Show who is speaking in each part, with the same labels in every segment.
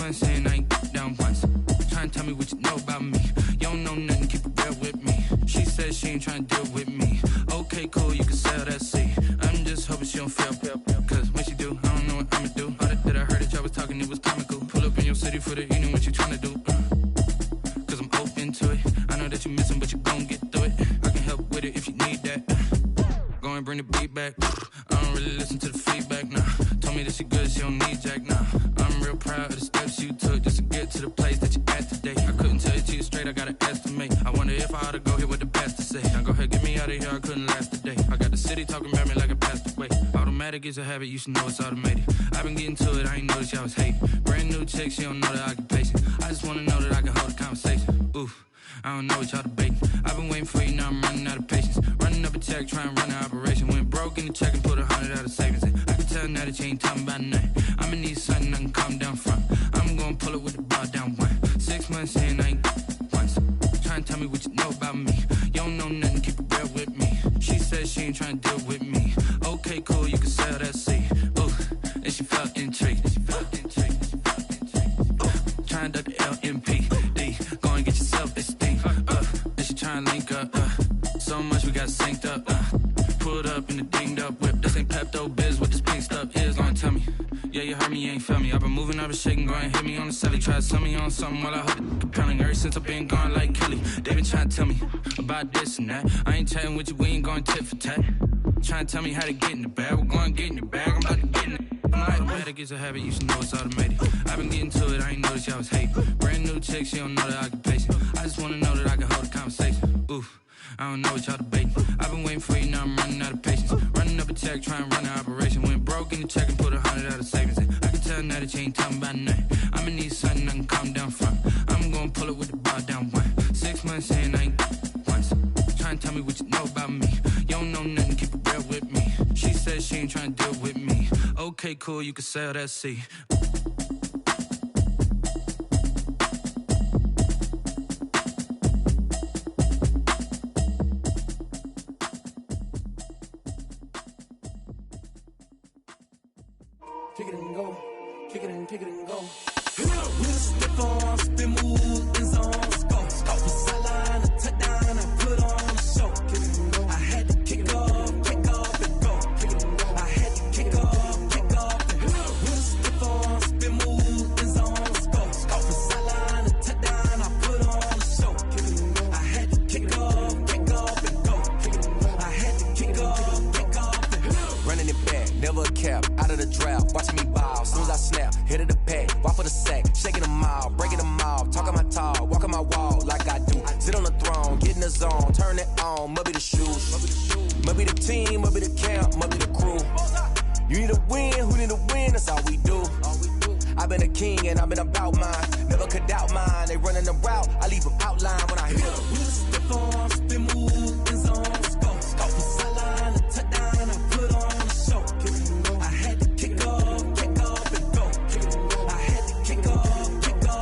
Speaker 1: months in, I ain't down once. Trying to tell me what you know about me. You don't know nothing, keep it real with me. She said she ain't trying to deal with me. Okay, cool, you can sell that seat. I'm just hoping she don't feel. Cause when she do, I don't know what I'ma do. All that I heard that y'all was talking, it was comical. Pull up in your city for the evening, what you trying to do? Cause I'm open to it. I know that you missing, but you gon' get through it. I can help with it if you need that. Go and bring the beat back. I don't really listen to the feedback, nah. Told me that she good, she don't need Jack, nah. I'm real proud of the steps you took just to get to the place that you at today. I couldn't tell it to you straight, I gotta estimate. I wonder if I ought to go here with the best to say. Now go ahead, get me out of here, I couldn't last a day. I got the city talking about me like I passed away. Automatic is a habit, you should know it's automated. I've been getting to it, I ain't noticed y'all was hating. Brand new chick, she don't know the occupation. I just wanna know that I can hold a conversation. Oof, I don't know what y'all debating. I've been waiting for you, now I'm running out of patience. Running up a check, trying to run an operation. Went broke in the check and put 100 out of savings in. I can tell now that you ain't talking about nothing. I'ma need something I can calm down from. I'm gonna pull it with the bar down one. 6 months in, I ain't once. Trying to tell me what you know about me. You don't know nothing, keep it real with me. She said she ain't trying to deal with me. Okay, cool, you can sell that seat. Ooh, and she felt intrigued. Trying to duck the LMPD. Go and get yourself esteem. And she trying to link up. So much we got synced up. Pulled up in the dinged up whip. This ain't Pepto Biz, what this pink stuff is. Gonna tell me. Yeah, you heard me, you ain't felt me. I've been moving, I've been shaking, go and hit me on the celly. Try to sell me on something while I hope it compelling. Ever since I've been gone like Kelly, they been trying to tell me about this and that. I ain't chatting with you, we ain't going tit for tat. Trying to tell me how to get in the bag. We're going to get in your bag, I'm about to get in it. Automatic is a habit, you should know it's automated. I've been getting to it, I ain't noticed y'all was hating. Brand new chick, she don't know the occupation. I just wanna know that I can hold a conversation. Oof, I don't know what y'all debating. I've been waiting for you, now I'm running out of patience. Running up a check, trying to run an operation. Went broke in the check and put 100 out of savings in. I can tell now that you ain't talking about nothing. I'ma need something I can calm down from. I'm gonna pull it with the bar down one. 6 months in, I ain't once. Trying to tell me what you know about me. You don't know nothing, keep it real with me. She said she ain't trying to deal with me. Okay, cool, you can sell that seat.
Speaker 2: Kick it and go, kick it and go. We'll step on, spin, move, in zones, go. Off the sideline, a touchdown, I put on a show. Kick it and go. I had to kick off and go. Kick it and go. I had to kick off and go. We'll step on, spin, move, in zones, go. Off the sideline, a touchdown, I put on a show. Kick it and go. I had to kick off and go. Kick it and go. I had to kick off and go. Running it back, never a cap, out of the drought, watching me ball. As soon as I snap, hit of the pack, walk for the sack, shaking them out, breaking them off, talking my talk, walking my wall like I do. Sit on the throne, get in the zone, turn it on, must be the shoes, must be the team, must be the camp, must be the crew. You need a win, who need a win, that's all we do. I've been a king and I've been about mine, never could doubt mine. They running the route, I leave them outline when I hit them. We'll step on, spin, move, in zones, go. Off the sideline, a touchdown, I put on a show. I had to kick off and go. I had to kick off and go.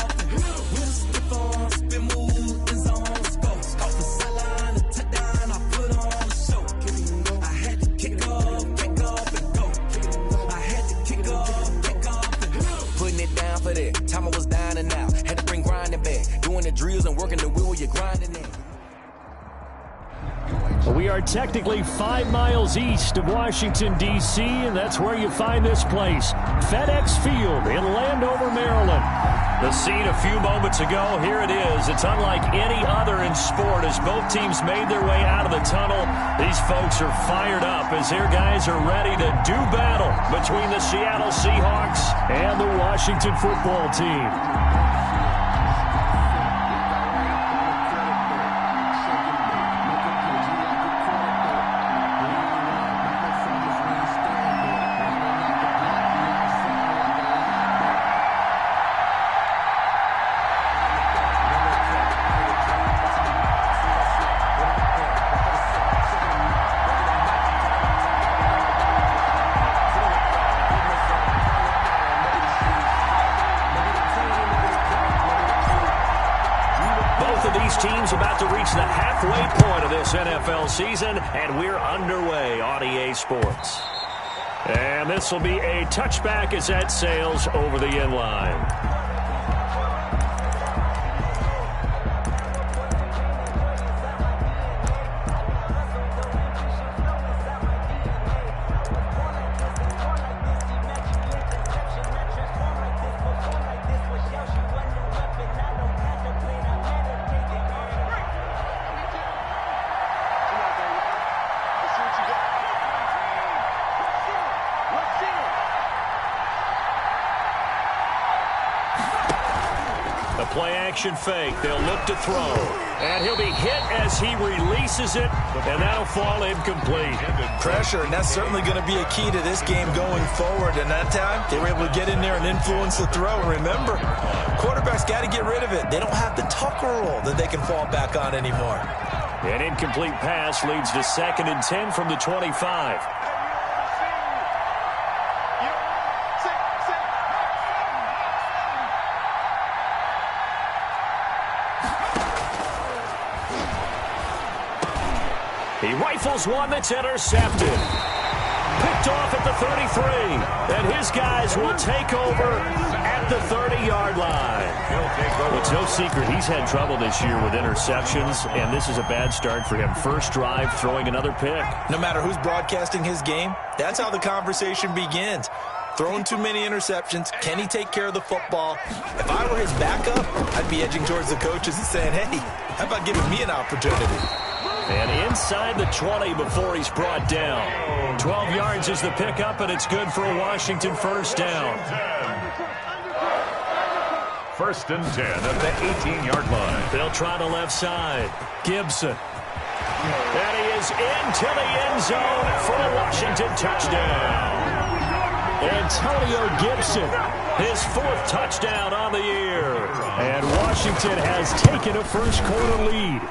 Speaker 2: We'll step on, spin, move, in zones, go. Off the sideline, a touchdown, I put on a show. I had to kick off and go. I had to kick off and go. Putting it down for that, time I was down and out. Had to bring grinding back, doing the drills and working the wheel while you're grinding it.
Speaker 3: We are technically 5 miles east of Washington, D.C., and that's where you find this place, FedEx Field in Landover, Maryland. The scene a few moments ago, here it is. It's unlike any other in sport as both teams made their way out of the tunnel. These folks are fired up as their guys are ready to do battle between the Seattle Seahawks and the Washington football team. Teams about to reach the halfway point of this NFL season, and we're underway on EA Sports. And this will be a touchback as that sails over the inline. A play-action fake. They'll look to throw. And he'll be hit as he releases it, and that'll fall incomplete.
Speaker 4: Pressure, and that's certainly going to be a key to this game going forward. And that time, they were able to get in there and influence the throw. And remember, quarterbacks got to get rid of it. They don't have the Tucker rule that they can fall back on anymore.
Speaker 3: An incomplete pass leads to 2nd and 10 from the 25. He rifles one that's intercepted. Picked off at the 33. And his guys will take over at the 30-yard line. Well, it's no secret he's had trouble this year with interceptions, and this is a bad start for him. First drive, throwing another pick.
Speaker 4: No matter who's broadcasting his game, that's how the conversation begins. Throwing too many interceptions. Can he take care of the football? If I were his backup, I'd be edging towards the coaches and saying, hey, how about giving me an opportunity?
Speaker 3: And inside the 20 before he's brought down. 12 yards is the pickup, and it's good for a Washington first down.
Speaker 5: 1st and 10 at the 18-yard line.
Speaker 3: They'll try the left side. Gibson. And he is into the end zone for a Washington touchdown. Antonio Gibson, his 4th touchdown on the year. And Washington has taken a first-quarter lead.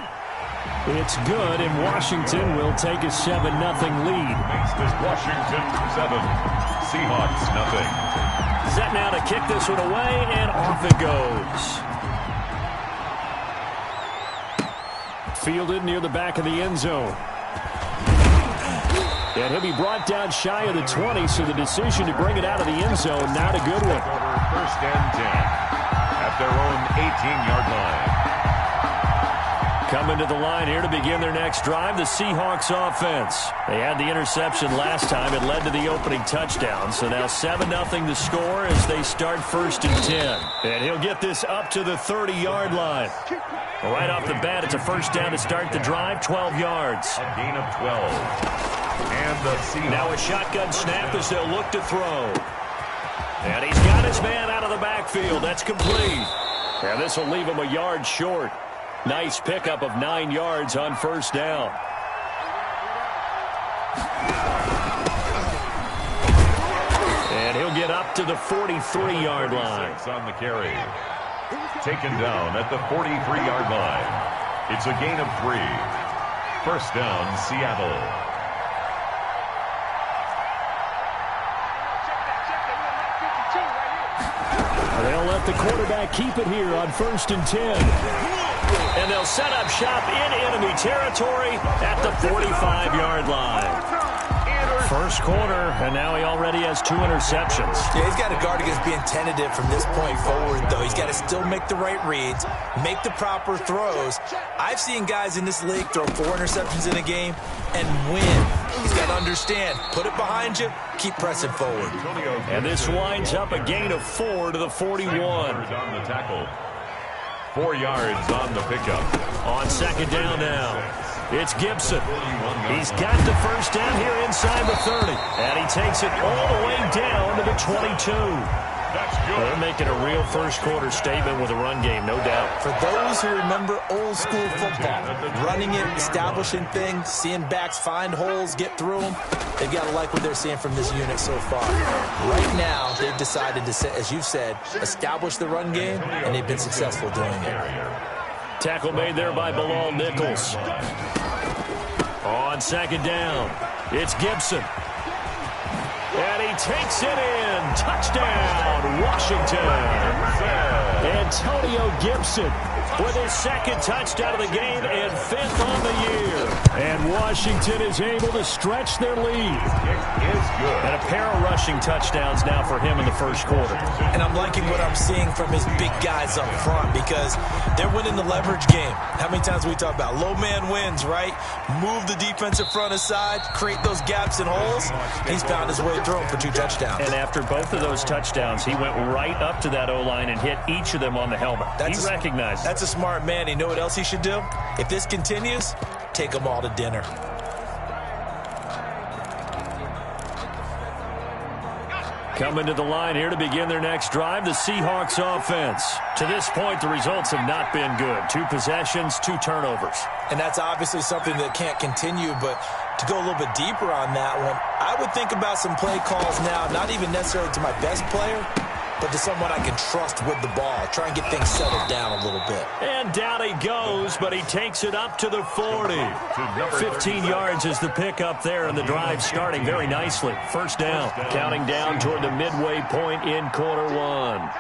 Speaker 3: It's good, and Washington will take a 7-0 lead.
Speaker 5: Makes this Washington 7, Seahawks 0.
Speaker 3: Set now to kick this one away, and off it goes. Fielded near the back of the end zone. And he'll be brought down shy of the 20, so the decision to bring it out of the end zone, not a good one.
Speaker 5: 1st and 10 at their own 18-yard line.
Speaker 3: Coming to the line here to begin their next drive, the Seahawks offense. They had the interception last time. It led to the opening touchdown. So now 7-0 the score as they start 1st and 10. And he'll get this up to the 30-yard line. Right off the bat, it's a first down to start the drive, 12 yards.
Speaker 5: A gain of 12. And the Seahawks.
Speaker 3: Now a shotgun snap as they'll look to throw. And he's got his man out of the backfield. That's complete. And this will leave him a yard short. Nice pickup of 9 yards on first down. And he'll get up to the 43-yard line.
Speaker 5: On the carry. Taken down at the 43-yard line. It's a gain of 3. First down, Seattle.
Speaker 3: They'll let the quarterback keep it here on 1st and 10. And they'll set up shop in enemy territory at the 45-yard line. First quarter, and now he already has 2 interceptions.
Speaker 4: Yeah, he's got to guard against being tentative from this point forward, though. He's got to still make the right reads, make the proper throws. I've seen guys in this league throw 4 interceptions in a game and win. He's got to understand, put it behind you, keep pressing forward.
Speaker 3: And this winds up a gain of 4 to the 41.
Speaker 5: On the tackle. 4 yards on the pickup.
Speaker 3: On 2nd down now. It's Gibson. He's got the first down here inside the 30. And he takes it all the way down to the 22.
Speaker 5: That's good.
Speaker 3: They're making a real first-quarter statement with a run game, no doubt.
Speaker 4: For those who remember old-school football, running it, establishing things, seeing backs find holes, get through them, they've got to like what they're seeing from this unit so far. Right now, they've decided to, as you've said, establish the run game, and they've been successful doing it.
Speaker 3: Tackle made there by Bilal Nichols. On 2nd down, it's Gibson. And he takes it in. Touchdown, Washington. Antonio Gibson with his 2nd touchdown of the game and 5th on the year. And Washington is able to stretch their lead.
Speaker 5: It is good.
Speaker 3: And a pair of rushing touchdowns now for him in the first quarter.
Speaker 4: And I'm liking what I'm seeing from his big guys up front because they're winning the leverage game. How many times we talk about low man wins, right? Move the defensive front aside, create those gaps and holes. He's found his way through them for 2 touchdowns.
Speaker 3: And after both of those touchdowns, he went right up to that O-line and hit each of them on the helmet. He recognized it.
Speaker 4: That's a smart man. You know what else he should do? If this continues, take them all to dinner.
Speaker 3: Coming to the line here to begin their next drive, the Seahawks offense. To this point, the results have not been good. 2 possessions, 2 turnovers.
Speaker 4: And that's obviously something that can't continue, but to go a little bit deeper on that one, I would think about some play calls now, not even necessarily to my best player, but to someone I can trust with the ball. Try and get things settled down a little bit.
Speaker 3: And down he goes, but he takes it up to the 40. 15 yards is the pickup there, and the drive starting very nicely. First down. Counting down toward the midway point in quarter 1.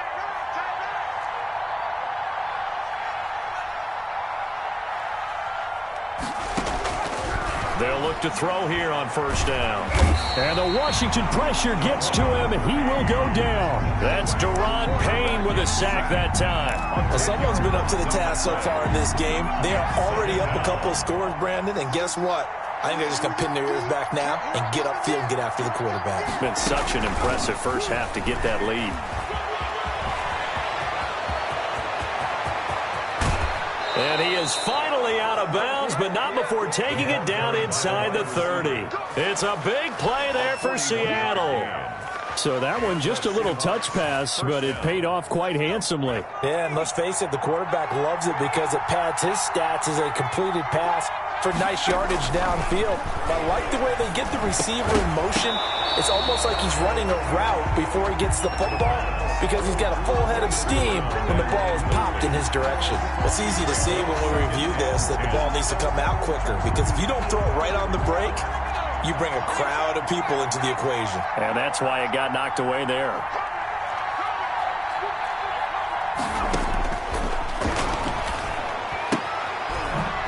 Speaker 3: They'll look to throw here on first down. And the Washington pressure gets to him. He will go down. That's Deron Payne with a sack that time.
Speaker 4: Well, someone's been up to the task so far in this game. They are already up a couple of scores, Brandon, and guess what? I think they're just going to pin their ears back now and get upfield and get after the quarterback.
Speaker 3: It's been such an impressive first half to get that lead. And he is finally out of bounds, but not before taking it down inside the 30. It's a big play there for Seattle. So that one just a little touch pass, but it paid off quite handsomely.
Speaker 4: Yeah, and let's face it, the quarterback loves it because it pads his stats as a completed pass for nice yardage downfield. I like the way they get the receiver in motion. It's almost like he's running a route before he gets the football because he's got a full head of steam when the ball is popped in his direction. It's easy to see when we review this that the ball needs to come out quicker because if you don't throw it right on the break, you bring a crowd of people into the equation.
Speaker 3: And that's why it got knocked away there.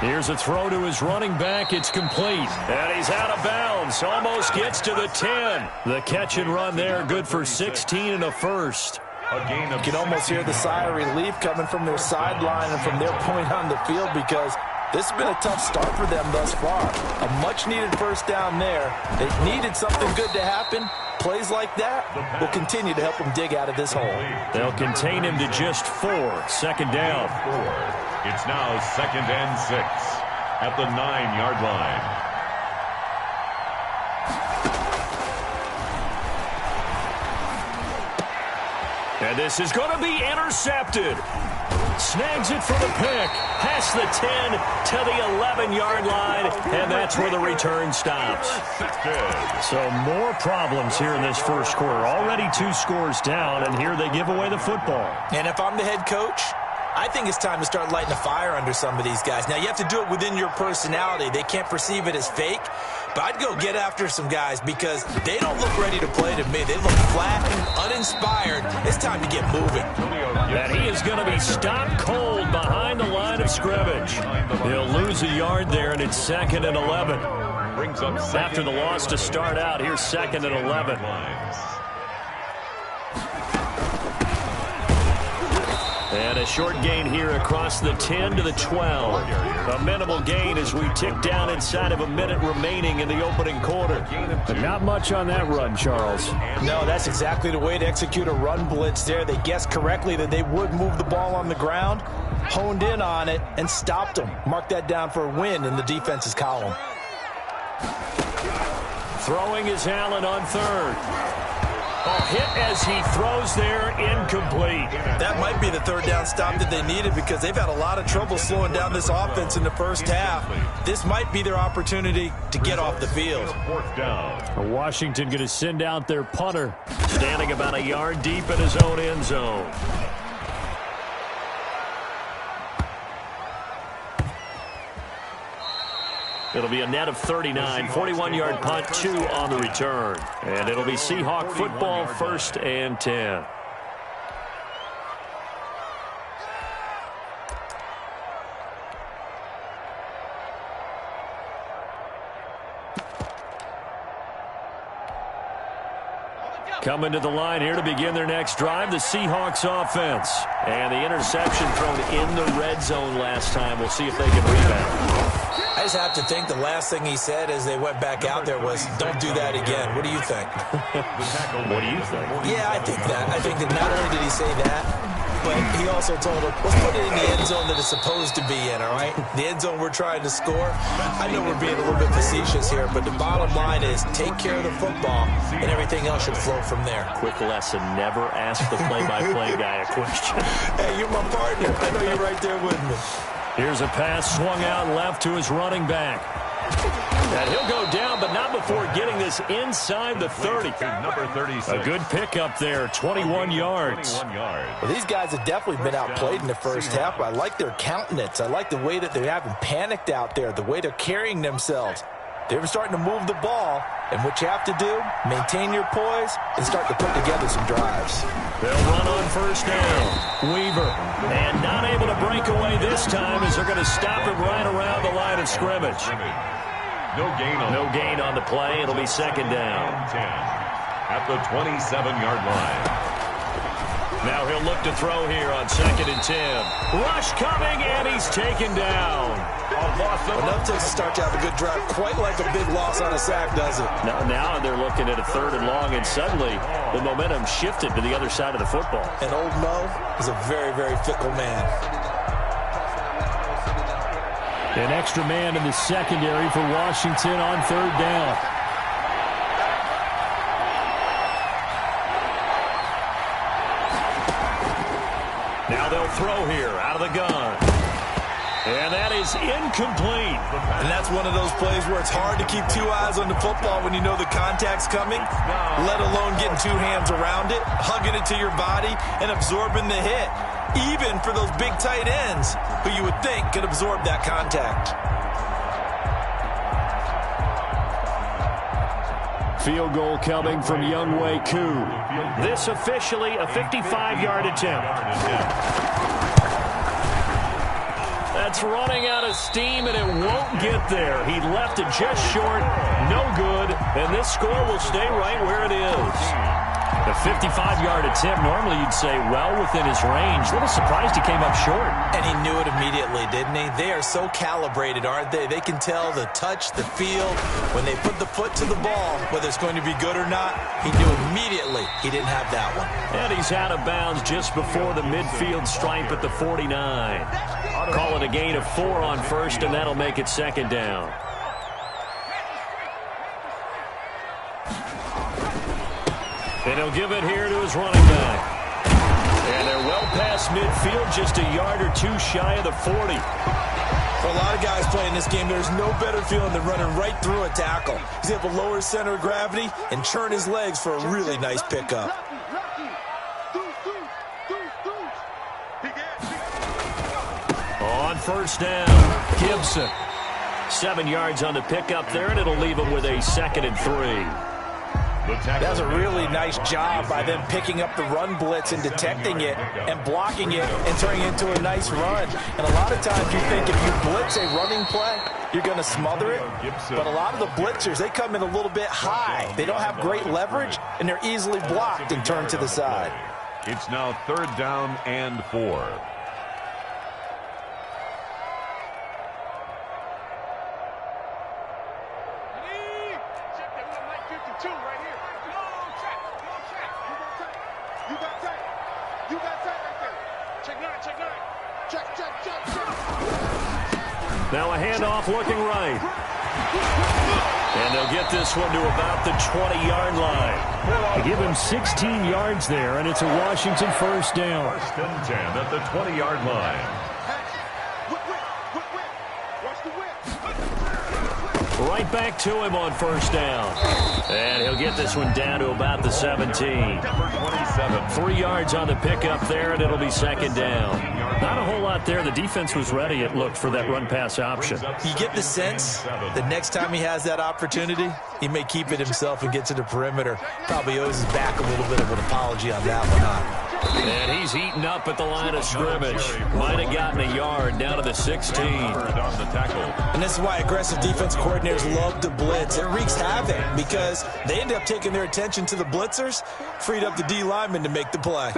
Speaker 3: Here's a throw to his running back. It's complete. And he's out of bounds. Almost gets to the 10. The catch and run there, good for 16 and a first.
Speaker 4: You can almost hear the sigh of relief coming from their sideline and from their point on the field because this has been a tough start for them thus far. A much-needed first down there. They needed something good to happen. Plays like that will continue to help them dig out of this hole.
Speaker 3: They'll contain him to just 4. Second down.
Speaker 5: It's now 2nd and 6 at the 9-yard line.
Speaker 3: And this is going to be intercepted. Snags it for the pick. Past the 10 to the 11-yard line. And that's where the return stops. So more problems here in this first quarter. Already 2 scores down, and here they give away the football.
Speaker 4: And if I'm the head coach, I think it's time to start lighting a fire under some of these guys. Now, you have to do it within your personality. They can't perceive it as fake. But I'd go get after some guys because they don't look ready to play to me. They look flat and uninspired. It's time to get moving.
Speaker 3: And he is going to be stopped cold behind the line of scrimmage. He'll lose a yard there, and it's 2nd and 11. After the loss to start out, here's 2nd and 11. And a short gain here across the 10 to the 12. A minimal gain as we tick down inside of a minute remaining in the opening quarter. But not much on that run, Charles.
Speaker 4: No, that's exactly the way to execute a run blitz there. They guessed correctly that they would move the ball on the ground, honed in on it, and stopped them. Mark that down for a win in the defense's column.
Speaker 3: Throwing is Allen on 3rd. A hit as he throws there, incomplete.
Speaker 4: That might be the 3rd down stop that they needed because they've had a lot of trouble slowing down this offense in the first half. This might be their opportunity to get off the field.
Speaker 5: 4th down.
Speaker 3: Washington going to send out their punter, standing about a yard deep in his own end zone. It'll be a net of 39, 41-yard punt, 2 on the return. And it'll be Seahawk football, 1st and 10. Coming to the line here to begin their next drive, the Seahawks offense. And the interception thrown in the red zone last time. We'll see if they can rebound.
Speaker 4: I just have to think the last thing he said as they went back out there was, don't do that again. What do you think?
Speaker 3: What do you think?
Speaker 4: Yeah, I think that. I think that not only did he say that, but he also told him, let's put it in the end zone that it's supposed to be in, all right? The end zone we're trying to score. I know we're being a little bit facetious here, but the bottom line is take care of the football, and everything else should flow from there.
Speaker 3: Quick lesson, never ask the play-by-play guy a question.
Speaker 4: Hey, you're my partner. I know you're right there with me.
Speaker 3: Here's a pass swung out left to his running back. And he'll go down, but not before getting this inside the 30.
Speaker 5: Number 36.
Speaker 3: A good pickup there, 21 yards.
Speaker 4: Well, these guys have definitely been outplayed in the first half, but I like their countenance. I like the way that they haven't panicked out there, the way they're carrying themselves. They're starting to move the ball, and what you have to do, maintain your poise and start to put together some drives.
Speaker 3: They'll run on first down. Weaver, and not able to break away this time as they're going to stop him right around the line of scrimmage.
Speaker 5: No gain on
Speaker 3: the play. It'll be second down.
Speaker 5: 10 at the 27-yard line.
Speaker 3: Now he'll look to throw here on 2nd and 10. Rush coming, and he's taken down.
Speaker 4: Enough to start to have a good drive, quite like a big loss on a sack, does it?
Speaker 3: Now they're looking at a 3rd and long, and suddenly the momentum shifted to the other side of the football.
Speaker 4: And old Mo is a very, very fickle man.
Speaker 3: An extra man in the secondary for Washington on 3rd down. Now they'll throw here out of the gun. And that is incomplete.
Speaker 4: And that's one of those plays where it's hard to keep 2 eyes on the football when you know the contact's coming, let alone getting 2 hands around it, hugging it to your body, and absorbing the hit. Even for those big tight ends who you would think could absorb that contact.
Speaker 3: Field goal coming from Younghoe Koo. This officially a 55-yard attempt. That's running out of steam, and it won't get there. He left it just short, no good, and this score will stay right where it is. A 55-yard attempt, normally you'd say well within his range. A little surprised he came up short.
Speaker 4: And he knew it immediately, didn't he? They are so calibrated, aren't they? They can tell the touch, the feel. When they put the foot to the ball, whether it's going to be good or not, he knew immediately he didn't have that one.
Speaker 3: And he's out of bounds just before the midfield stripe at the 49. Call it a gain of 4 on first, and that'll make it second down. And he'll give it here to his running back. And they're well past midfield, just a yard or 2 shy of the 40.
Speaker 4: For a lot of guys playing this game, there's no better feeling than running right through a tackle. He's able to lower his center of gravity and churn his legs for a really nice pickup.
Speaker 3: On first down, Gibson. 7 yards on the pickup there, and it'll leave him with a 2nd and 3.
Speaker 4: That's a really nice job by them picking up the run blitz and detecting it and blocking it and turning it into a nice run. And a lot of times you think if you blitz a running play, you're going to smother it. But a lot of the blitzers, they come in a little bit high. They don't have great leverage, and they're easily blocked and turned to the side.
Speaker 5: It's now 3rd down and 4.
Speaker 3: Now a handoff looking right. And they'll get this one to about the 20-yard line. They give him 16 yards there, and it's a Washington first down.
Speaker 5: 1st and 10 at the 20-yard line.
Speaker 3: Right back to him on first down. And he'll get this one down to about the 17. 3 yards on the pickup there, and it'll be second down. Not a whole lot there. The defense was ready, it looked, for that run-pass option.
Speaker 4: You get the sense that next time he has that opportunity, he may keep it himself and get to the perimeter. Probably owes his back a little bit of an apology on that one, huh?
Speaker 3: And he's eaten up at the line of scrimmage. Might have gotten a yard down to the 16.
Speaker 4: And this is why aggressive defense coordinators love to blitz. It wreaks havoc because they end up taking their attention to the blitzers, freed up the D lineman to make the play.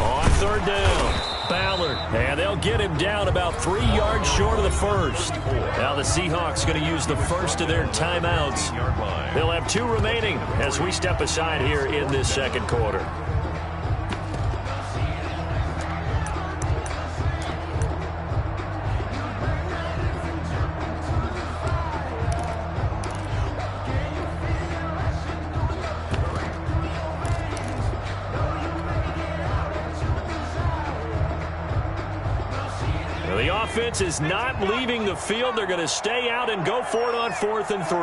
Speaker 3: On 3rd down, Ballard And they'll get him down about 3 yards short of the first. Now the Seahawks going to use the first of their timeouts. They'll have 2 remaining as we step aside here in this second quarter. The offense is not leaving the field. They're going to stay out and go for it on 4th and 3.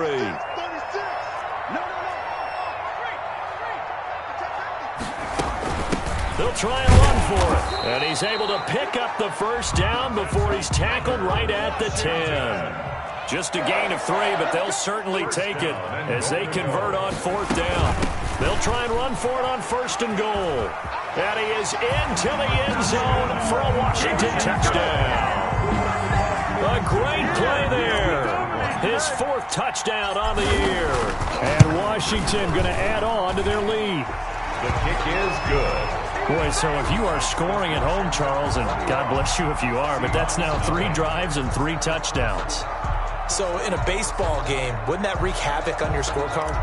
Speaker 3: They'll try and run for it. And he's able to pick up the first down before he's tackled right at the 10. Just a gain of 3, but they'll certainly take it as they convert on 4th down. They'll try and run for it on 1st and goal. And he is into the end zone for a Washington touchdown. A great play there. His 4th touchdown on the year. And Washington going to add on to their lead.
Speaker 5: The kick is good.
Speaker 3: Boy, so if you are scoring at home, Charles, and God bless you if you are, but that's now 3 drives and 3 touchdowns.
Speaker 4: So in a baseball game, wouldn't that wreak havoc on your scorecard?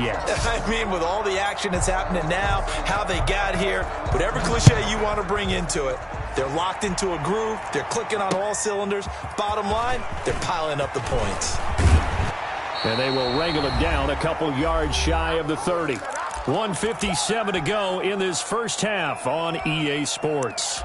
Speaker 3: Yes.
Speaker 4: I mean, with all the action that's happening now, how they got here, whatever cliche you want to bring into it, they're locked into a groove, they're clicking on all cylinders. Bottom line, they're piling up the points.
Speaker 3: And they will wrangle it down a couple yards shy of the 30. 1:57 to go in this first half on EA Sports.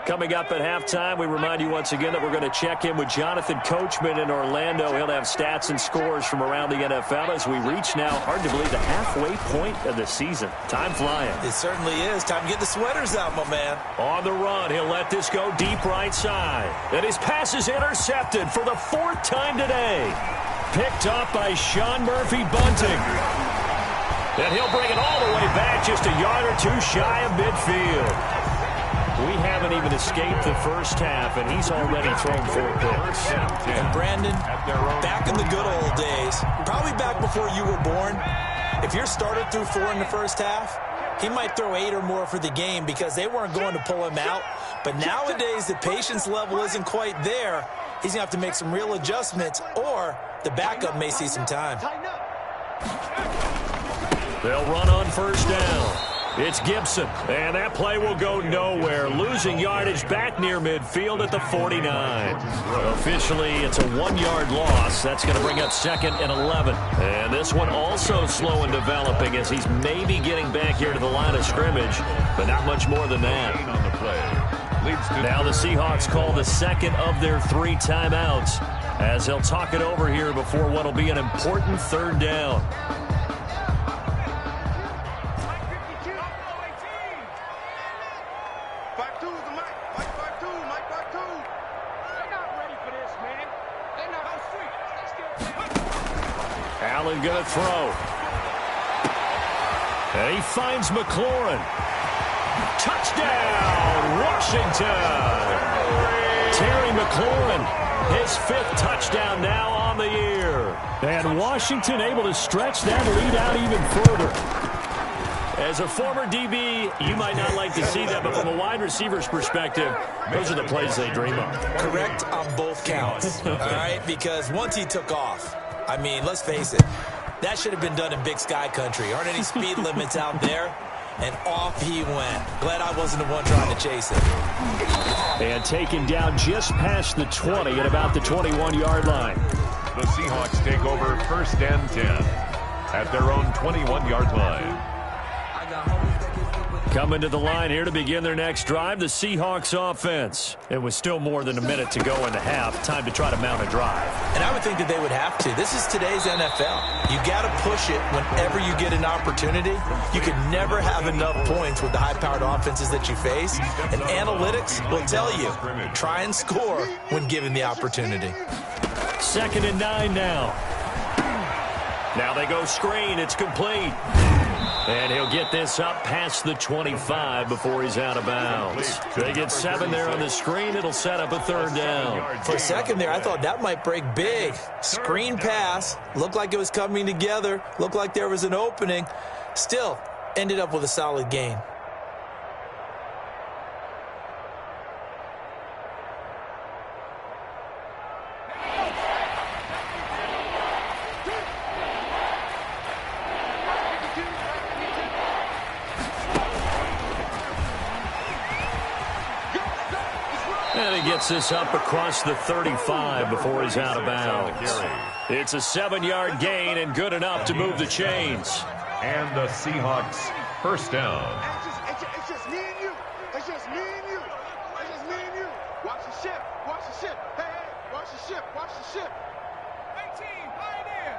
Speaker 3: Coming up at halftime, we remind you once again that we're going to check in with Jonathan Coachman in Orlando. He'll have stats and scores from around the NFL as we reach now, hard to believe, the halfway point of the season. Time flying.
Speaker 4: It certainly is. Time to get the sweaters out, my man.
Speaker 3: On the run, he'll let this go deep right side. And his pass is intercepted for the 4th time today. Picked up by Sean Murphy-Bunting. And he'll bring it all the way back just a yard or 2 shy of midfield. We haven't even escaped the first half, and he's already thrown 4 picks.
Speaker 4: And Brandon, back in the good old days, probably back before you were born, if your starter threw 4 in the first half, he might throw 8 or more for the game because they weren't going to pull him out. But nowadays, the patience level isn't quite there. He's going to have to make some real adjustments, or the backup may see some time.
Speaker 3: They'll run on 1st down. It's Gibson, and that play will go nowhere. Losing yardage back near midfield at the 49. Officially, it's a 1-yard loss. That's going to bring up 2nd and 11. And this one also slow in developing as he's maybe getting back here to the line of scrimmage, but not much more than that. Now the Seahawks call the 2nd of their 3 timeouts as they'll talk it over here before what will be an important 3rd down. Allen going to throw. And he finds McLaurin. Touchdown, Washington. Terry McLaurin, his 5th touchdown now on the year. And Washington able to stretch that lead out even further. As a former DB, you might not like to see that, but from a wide receiver's perspective, those are the plays they dream of.
Speaker 4: Correct on both counts, all right? Because once he took off, I mean, let's face it, that should have been done in Big Sky Country. Aren't any speed limits out there? And off he went. Glad I wasn't the one trying to chase it.
Speaker 3: And taken down just past the 20 at about the 21-yard line.
Speaker 5: The Seahawks take over 1st and 10 at their own 21-yard line.
Speaker 3: Coming to the line here to begin their next drive, the Seahawks offense. It was still more than a minute to go in the half. Time to try to mount a drive.
Speaker 4: And I would think that they would have to. This is today's NFL. You got to push it whenever you get an opportunity. You can never have enough points with the high-powered offenses that you face. And analytics will tell you, try and score when given the opportunity.
Speaker 3: 2nd and 9 now. Now they go screen. It's complete. And he'll get this up past the 25 before he's out of bounds. They get 7 there on the screen. It'll set up a 3rd down.
Speaker 4: For a second there, I thought that might break big. Screen pass. Looked like it was coming together. Looked like there was an opening. Still, ended up with a solid gain.
Speaker 3: And he gets this up across the 35 before he's out of bounds. It's a 7-yard gain and good enough to move the chains.
Speaker 5: And the Seahawks first down.
Speaker 6: It's just me and you. It's just me and you. It's just me and you. Watch the ship. Watch the ship. Hey, hey, watch the ship. Watch the ship. 18, pioneer.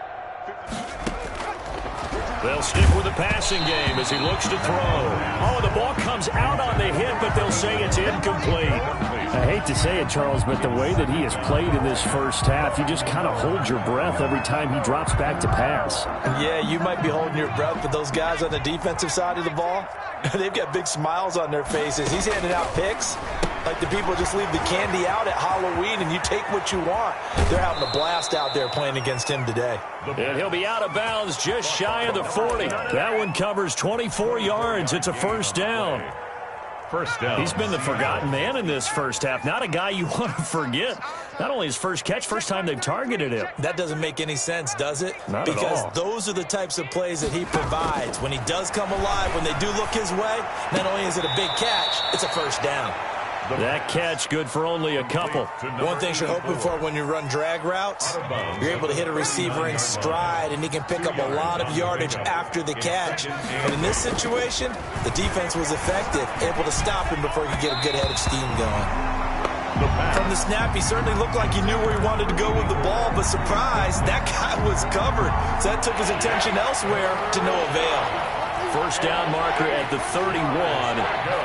Speaker 3: They'll stick with the passing game as he looks to throw. Oh, the ball comes out on the hit, but they'll say it's incomplete.
Speaker 7: I hate to say it, Charles, but the way that he has played in this first half, you just kind of hold your breath every time he drops back to pass.
Speaker 4: Yeah, you might be holding your breath, but those guys on the defensive side of the ball, they've got big smiles on their faces. He's handing out picks like the people just leave the candy out at Halloween and you take what you want. They're having a blast out there playing against him today.
Speaker 3: And he'll be out of bounds just shy of the 40. That one covers 24 yards. It's a first down.
Speaker 5: First down.
Speaker 3: He's been the forgotten man in this first half. Not a guy you want to forget. Not only his first catch, first time they've targeted him.
Speaker 4: That doesn't make any sense, does it?
Speaker 3: Not at all.
Speaker 4: Because those are the types of plays that he provides. When he does come alive, when they do look his way, not only is it a big catch, it's a first down.
Speaker 3: That catch good for only a couple.
Speaker 4: One thing you're hoping for when you run drag routes, you're able to hit a receiver in stride, and he can pick up a lot of yardage after the catch. But in this situation, the defense was effective, able to stop him before he could get a good head of steam going. From the snap, he certainly looked like he knew where he wanted to go with the ball, but surprise, that guy was covered. So that took his attention elsewhere to no avail.
Speaker 3: First down marker at the 31.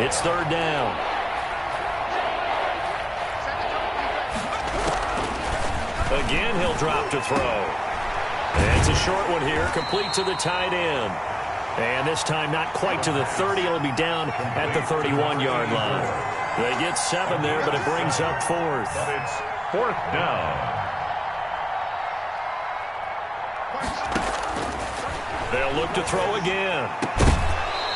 Speaker 3: It's 3rd down. Again, he'll drop to throw. And it's a short one here, complete to the tight end. And this time not quite to the 30. It'll be down at the 31-yard line. They get 7 there, but it brings up 4th.
Speaker 5: But it's 4th down.
Speaker 3: They'll look to throw again.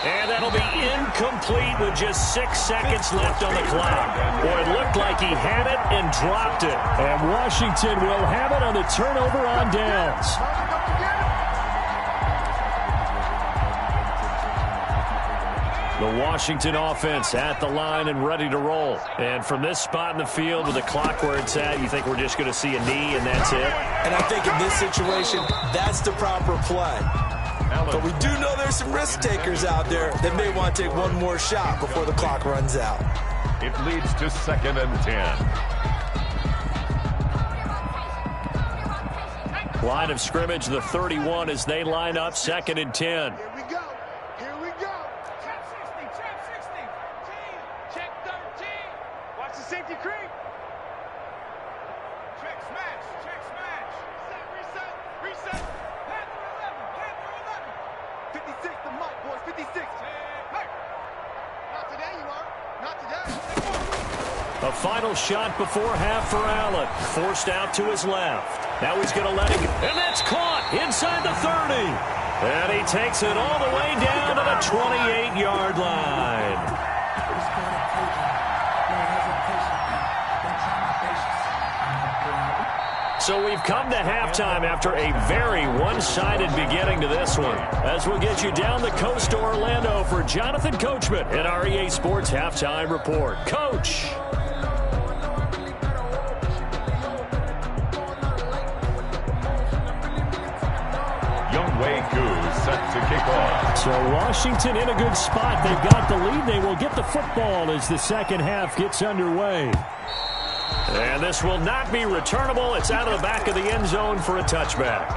Speaker 3: And that'll be incomplete with just 6 seconds left on the clock. Boy, it looked like he had it and dropped it.
Speaker 7: And Washington will have it on the turnover on downs.
Speaker 3: The Washington offense at the line and ready to roll. And from this spot in the field with the clock where it's at, you think we're just going to see a knee and that's it?
Speaker 4: And I think in this situation, that's the proper play. But we do know there's some risk takers out there that may want to take one more shot before the clock runs out.
Speaker 5: It leads to 2nd and 10.
Speaker 3: Line of scrimmage, the 31 as they line up 2nd and 10.
Speaker 6: Here we go. Here we go. Check 60. Check 60. Check 13. Watch the safety creep. Check smash. Check smash. Reset. Reset. Reset. Panther 11. Panther 11. 56 the mic, boys. 56. Hey. Not today, you are. Not today.
Speaker 3: A final shot before half for Allen. Forced out to his left. Now he's going to let it go. And that's caught inside the 30. And he takes it all the way down to the 28-yard line. So we've come to halftime after a very one-sided beginning to this one. As we'll get you down the coast to Orlando for Jonathan Coachman in our EA Sports Halftime Report. Coach.
Speaker 5: Set to kick off.
Speaker 7: So Washington in a good spot. They've got the lead. They will get the football as the second half gets underway.
Speaker 3: And this will not be returnable. It's out of the back of the end zone for a touchback.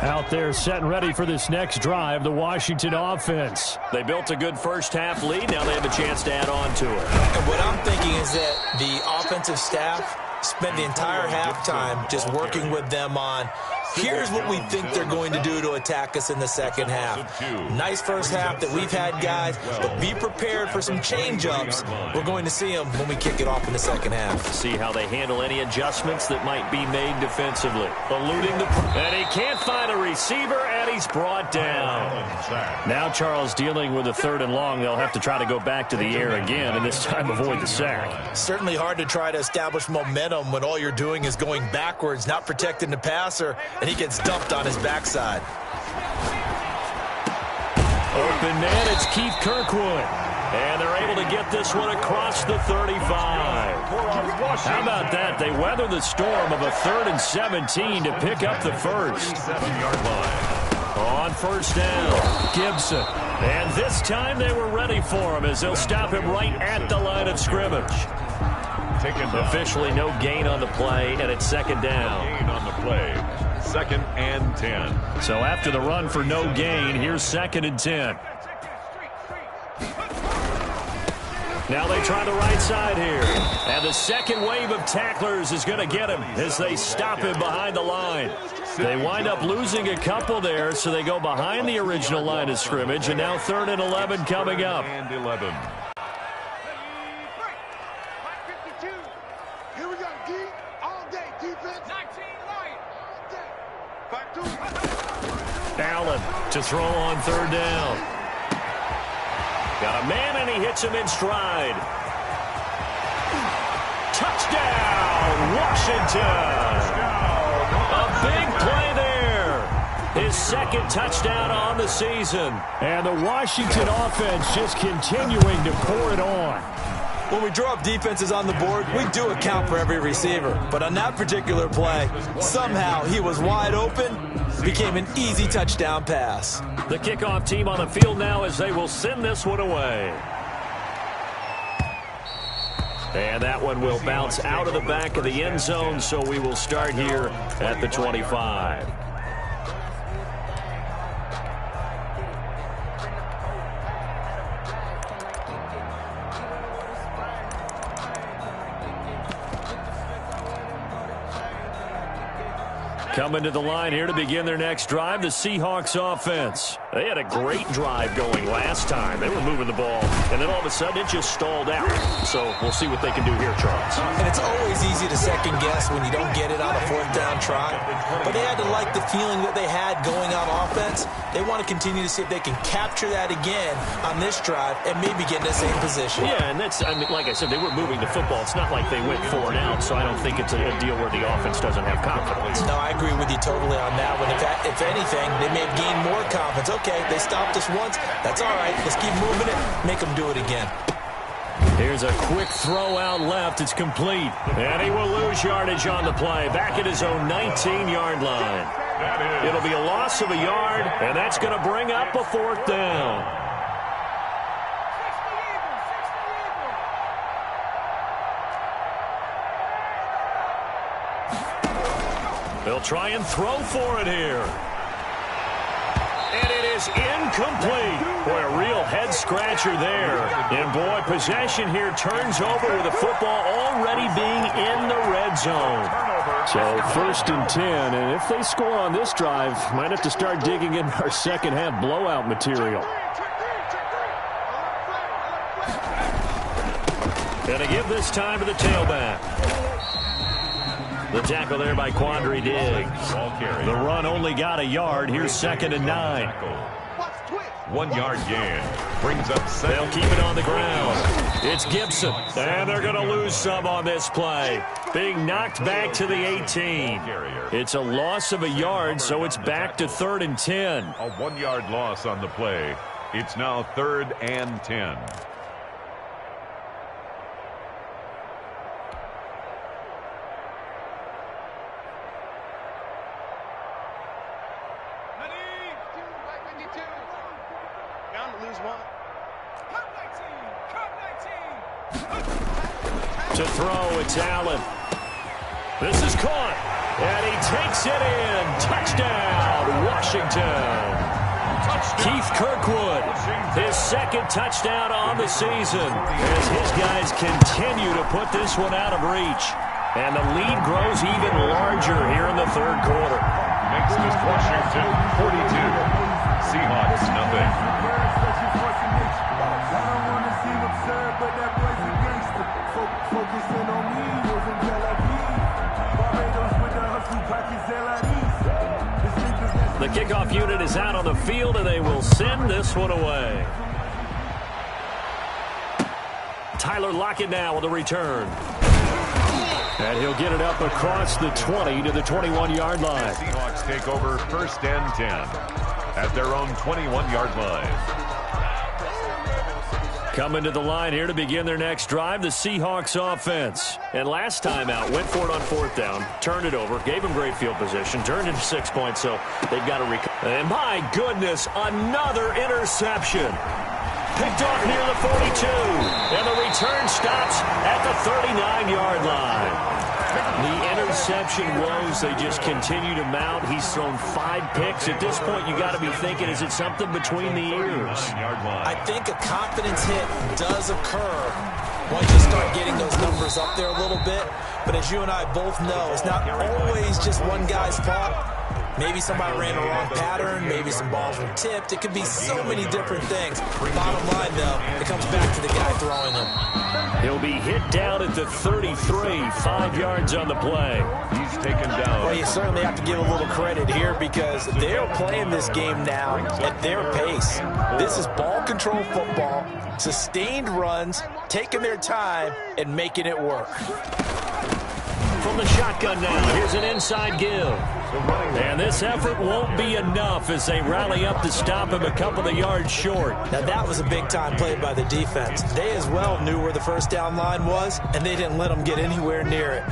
Speaker 3: Out there set and ready for this next drive, the Washington offense.
Speaker 7: They built a good first-half lead. Now they have a chance to add on to it.
Speaker 4: And what I'm thinking is that the offensive staff spent the entire halftime just working with them on, here's what we think they're going to do to attack us in the second half. Nice first half that we've had, guys, but be prepared for some change-ups. We're going to see them when we kick it off in the second half.
Speaker 7: See how they handle any adjustments that might be made defensively. Eluding the... And he can't find a receiver, and he's brought down.
Speaker 3: Now Charles dealing with a 3rd and long. They'll have to try to go back to the air again, and this time avoid the sack.
Speaker 4: Certainly hard to try to establish momentum when all you're doing is going backwards, not protecting the passer, and he gets dumped on his backside.
Speaker 3: Open man, it's Keith Kirkwood.
Speaker 7: And they're able to get this one across the 35.
Speaker 3: How about that? They weather the storm of a 3rd and 17 to pick up the first.
Speaker 5: 7-yard line.
Speaker 3: On first down, Gibson. And this time they were ready for him as they'll stop him right at the line of scrimmage.
Speaker 7: Officially no gain on the play, and it's second down.
Speaker 5: Gain on the play. 2nd and 10.
Speaker 3: So after the run for no gain, here's 2nd and 10. Now they try the right side here. And the second wave of tacklers is going to get him as they stop him behind the line. They wind up losing a couple there, so they go behind the original line of scrimmage, and now 3rd and 11 coming up.
Speaker 5: And 11.
Speaker 3: Allen to throw on 3rd down.
Speaker 7: Got a man, and he hits him in stride. Touchdown, Washington! A big play there. His 2nd touchdown on the season.
Speaker 3: And the Washington offense just continuing to pour it on.
Speaker 4: When we draw up defenses on the board, we do account for every receiver. But on that particular play, somehow he was wide open, became an easy touchdown pass.
Speaker 7: The kickoff team on the field now as they will send this one away. And that one will bounce out of the back of the end zone, so we will start here at the 25. Coming to the line here to begin their next drive, the Seahawks offense. They had a great drive going last time. They were moving the ball, and then all of a sudden it just stalled out. So we'll see what they can do here, Charles.
Speaker 4: And it's always easy to second guess when you don't get it on a 4th down try. But they had to like the feeling that they had going on offense. They want to continue to see if they can capture that again on this drive and maybe get in the same position.
Speaker 7: Yeah, and that's, I mean, like I said, they were moving the football. It's not like they went 4 and out, so I don't think it's a deal where the offense doesn't have confidence.
Speaker 4: No, I agree with you totally on that one. If anything, they may have gained more confidence. Okay, they stopped us once. That's all right. Let's keep moving it. Make them do it again.
Speaker 3: Here's a quick throw out left. It's complete.
Speaker 7: And he will lose yardage on the play. Back at his own 19-yard line. It'll be a loss of a yard, and that's going to bring up a 4th down. They'll try and throw for it here. And it is incomplete. Boy, a real head-scratcher there. And, boy, possession here turns over with the football already being in the red zone.
Speaker 3: So 1st and 10, and if they score on this drive, might have to start digging in our second-half blowout material.
Speaker 7: Going to give this time to the tailback. The tackle there by Quandre Diggs.
Speaker 3: The run only got a yard. Here's 2nd and 9.
Speaker 5: 1-yard gain. Brings up 7.
Speaker 7: They'll keep it on the ground. It's Gibson. And they're going to lose some on this play. Being knocked back to the 18. It's a loss of a yard, so it's back to 3rd and 10.
Speaker 5: A 1-yard loss on the play. It's now 3rd and 10.
Speaker 3: To throw, it's Allen. This is caught. And he takes it in. Touchdown, Washington. Keith Kirkwood, his second touchdown on the season as his guys continue to put this one out of reach. And the lead grows even larger here in the third quarter.
Speaker 5: Makes this Washington 42. Seahawks nothing.
Speaker 3: The kickoff unit is out on the field, and they will send this one away. Tyler Lockett now with a return. And he'll get it up across the 20 to the 21-yard line.
Speaker 5: Seahawks take over 1st and 10 at their own 21-yard line.
Speaker 3: Coming to the line here to begin their next drive, the Seahawks offense. And last time out, went for it on 4th down, turned it over, gave them great field position, turned it to 6 points, so they've got to recover. And my goodness, another interception. Picked off near the 42, and the return stops at the 39-yard line. The interception woes, they just continue to mount. He's thrown 5 picks. At this point, you got to be thinking, is it something between the ears?
Speaker 4: I think a confidence hit does occur once you start getting those numbers up there a little bit. But as you and I both know, it's not always just one guy's fault. Maybe somebody ran a wrong pattern. Maybe some balls were tipped. It could be so many different things. Bottom line, though, it comes back to the guy throwing them.
Speaker 3: He'll be hit down at the 33, 5 yards on the play.
Speaker 5: He's taken down.
Speaker 4: Well, you certainly have to give a little credit here because they're playing this game now at their pace. This is ball control football, sustained runs, taking their time, and making it work.
Speaker 3: From the shotgun now, here's an inside give. And this effort won't be enough as they rally up to stop him a couple of yards short.
Speaker 4: Now, that was a big-time play by the defense. They as well knew where the 1st down line was, and they didn't let them get anywhere near it.